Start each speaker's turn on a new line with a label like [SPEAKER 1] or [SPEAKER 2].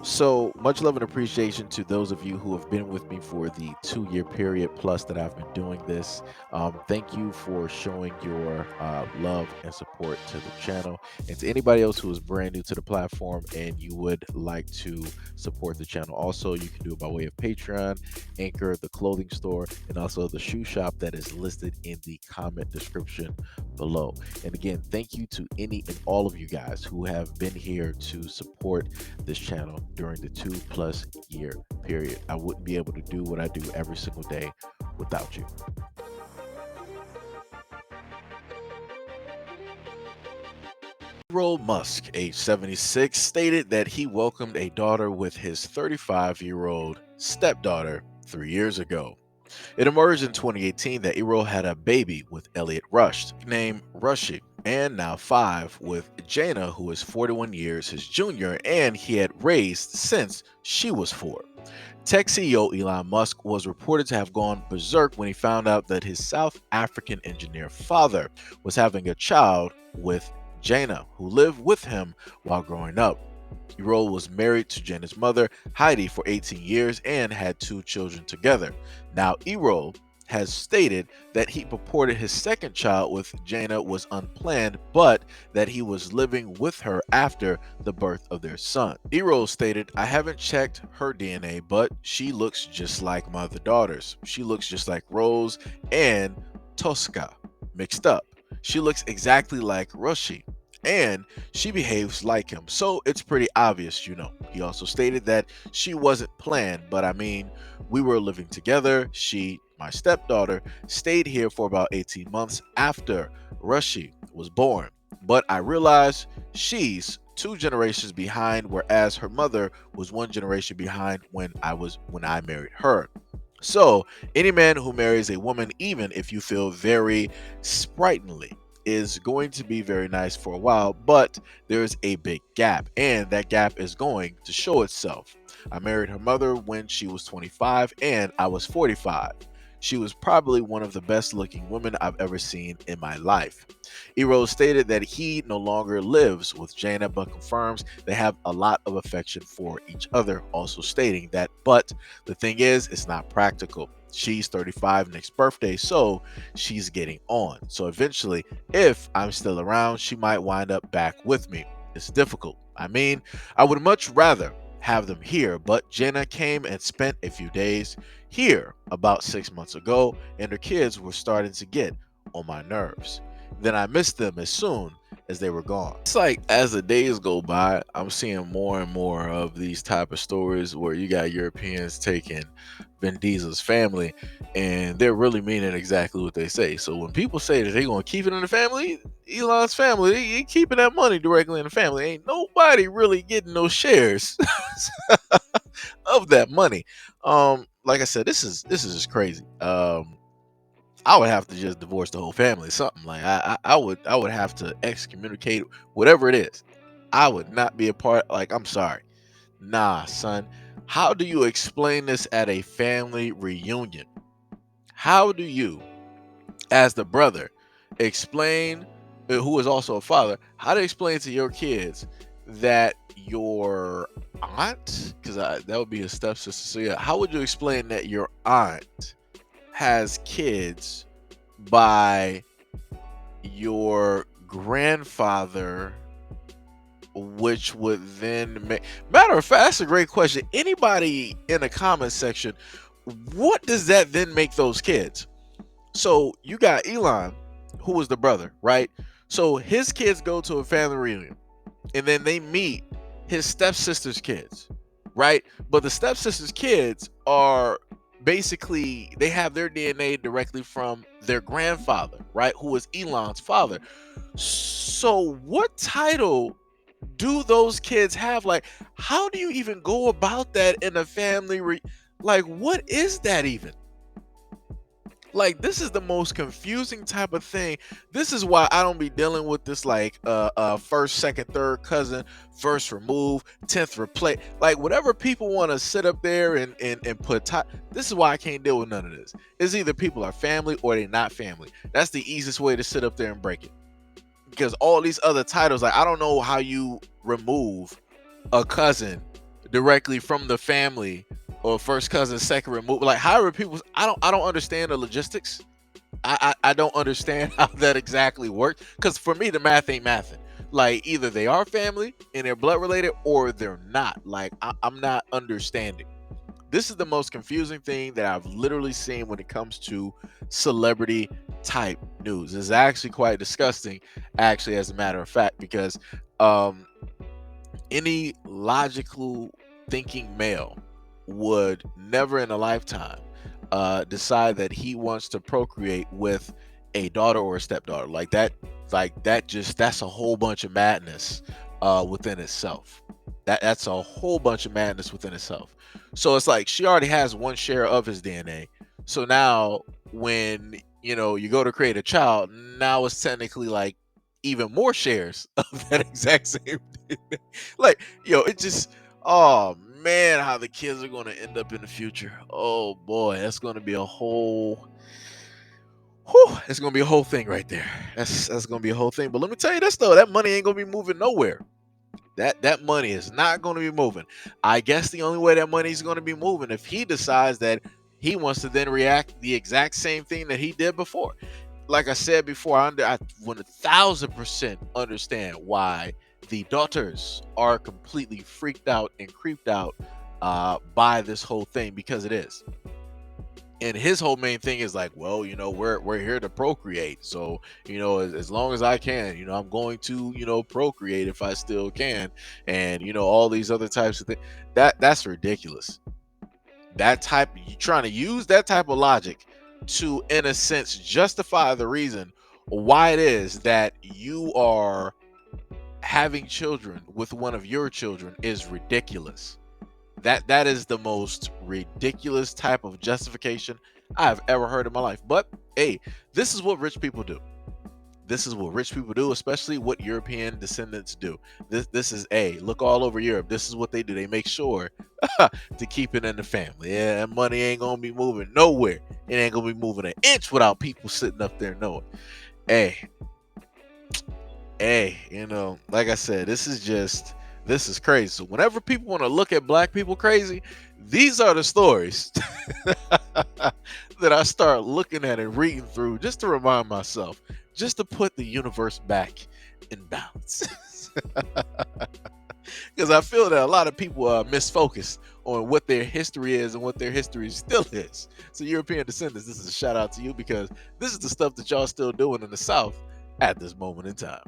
[SPEAKER 1] So much love and appreciation to those of you who have been with me for the 2 year period plus that I've been doing this. Thank you for showing your love and support to the channel. And to anybody else who is brand new to the platform and you would like to support the channel, also, you can do it by way of Patreon, Anchor, the clothing store, and also the shoe shop that is listed in the comment description below. And again, thank you to any and all of you guys who have been here to support this channel during the 2+ year period. I wouldn't be able to do what I do every single day without you. Elon Musk, age 76, stated that he welcomed a daughter with his 35-year-old stepdaughter 3 years ago. It emerged in 2018 that Errol had a baby with Elliot Rush, named Rushy, and now 5 with Jana, who is 41 years his junior, and he had raised since she was 4. Tech CEO Elon Musk was reported to have gone berserk when he found out that his South African engineer father was having a child with Jana, who lived with him while growing up. Errol was married to Jana's mother, Heidi, for 18 years and had 2 children together. Now, Errol has stated that he purported his second child with Jana was unplanned, but that he was living with her after the birth of their son. Errol stated, "I haven't checked her DNA, but she looks just like my other daughters. She looks just like Rose and Tosca mixed up. She looks exactly like Rushi, and she behaves like him, so it's pretty obvious, you know." He also stated that she wasn't planned, but I mean, we were living together. She, my stepdaughter, stayed here for about 18 months after Rushi was born, but I realized she's 2 generations behind, whereas her mother was 1 generation behind when I married her. So, any man who marries a woman, even if you feel very sprightly, is going to be very nice for a while, but there's a big gap, and that gap is going to show itself. I married her mother when she was 25 and I was 45. She was probably one of the best looking women I've ever seen in my life. Eero stated that he no longer lives with Jana, but confirms they have a lot of affection for each other, also stating that, but the thing is, it's not practical. She's 35 next birthday, so she's getting on. So eventually, if I'm still around, she might wind up back with me. It's difficult. I mean, I would much rather have them here, but Jenna came and spent a few days here about 6 months ago, and her kids were starting to get on my nerves. Then I missed them as soon as they were gone. It's like as the days go by, I'm seeing more and more of these type of stories where you got Europeans taking Vin Diesel's family and they're really meaning exactly what they say. So when people say that they're going to keep it in the family, Elon's family, they keeping that money directly in the family. Ain't nobody really getting no shares of that money. Like I said, this is just crazy. I would have to just divorce the whole family, something like I would have to excommunicate whatever it is. I would not be a part. Like, I'm sorry, nah, son. How do you explain this at a family reunion? How do you, as the brother, explain, who is also a father, how to explain to your kids that your aunt, because that would be a stepsister. So yeah, how would you explain that your aunt has kids by your grandfather, which would then make, matter of fact, that's a great question. Anybody in the comment section, what does that then make those kids? So you got Elon, who was the brother, right? So his kids go to a family reunion and then they meet his stepsister's kids, right? But the stepsister's kids are basically, they have their DNA directly from their grandfather, right? Who was Elon's father. So what title do those kids have? Like, how do you even go about that in a family? Like, what is that even? Like, this is the most confusing type of thing. This is why I don't be dealing with this, like, first, second, third cousin, first remove, 10th replace, like whatever people want to sit up there and put this is why I can't deal with none of this. It's either people are family or they're not family. That's the easiest way to sit up there and break it, because all these other titles, like, I don't know how you remove a cousin directly from the family or first cousin, second remove. Like however people, I don't understand the logistics. I don't understand how that exactly works. Because for me, the math ain't mathing. Like either they are family and they're blood related, or they're not. Like I'm not understanding. This is the most confusing thing that I've literally seen when it comes to celebrity type news. It's actually quite disgusting, actually, as a matter of fact, because um, any logical thinking male would never in a lifetime decide that he wants to procreate with a daughter or a stepdaughter like that. Just that's a whole bunch of madness within itself. That's a whole bunch of madness within itself. So it's like she already has one share of his DNA. So now when you go to create a child, now it's technically like even more shares of that exact same DNA. Like, it just, oh man, how the kids are going to end up in the future. Oh boy, that's going to be a whole, whew, it's going to be a whole thing right there. That's going to be a whole thing. But let me tell you this though, that money ain't going to be moving nowhere. That money is not going to be moving. I guess the only way that money is going to be moving if he decides that he wants to then react the exact same thing that he did before. Like I said before, I 1000% understand why the daughters are completely freaked out and creeped out by this whole thing, because it is. And his whole main thing is like, well, we're here to procreate. So, as long as I can, I'm going to, procreate if I still can. And, all these other types of things. That's ridiculous. You trying to use that type of logic to, in a sense, justify the reason why it is that you are having children with one of your children is ridiculous. That is the most ridiculous type of justification I've ever heard in my life. But hey, this is what rich people do. This is what rich people do, especially what European descendants do. This is look all over Europe. This is what they do. They make sure to keep it in the family. Yeah, money ain't gonna be moving nowhere. It ain't gonna be moving an inch without people sitting up there knowing. Hey, like I said, this is crazy. So whenever people want to look at black people crazy, these are the stories that I start looking at and reading through just to remind myself, just to put the universe back in balance. Because I feel that a lot of people are misfocused on what their history is and what their history still is. So European descendants, this is a shout out to you, because this is the stuff that y'all still doing in the South at this moment in time.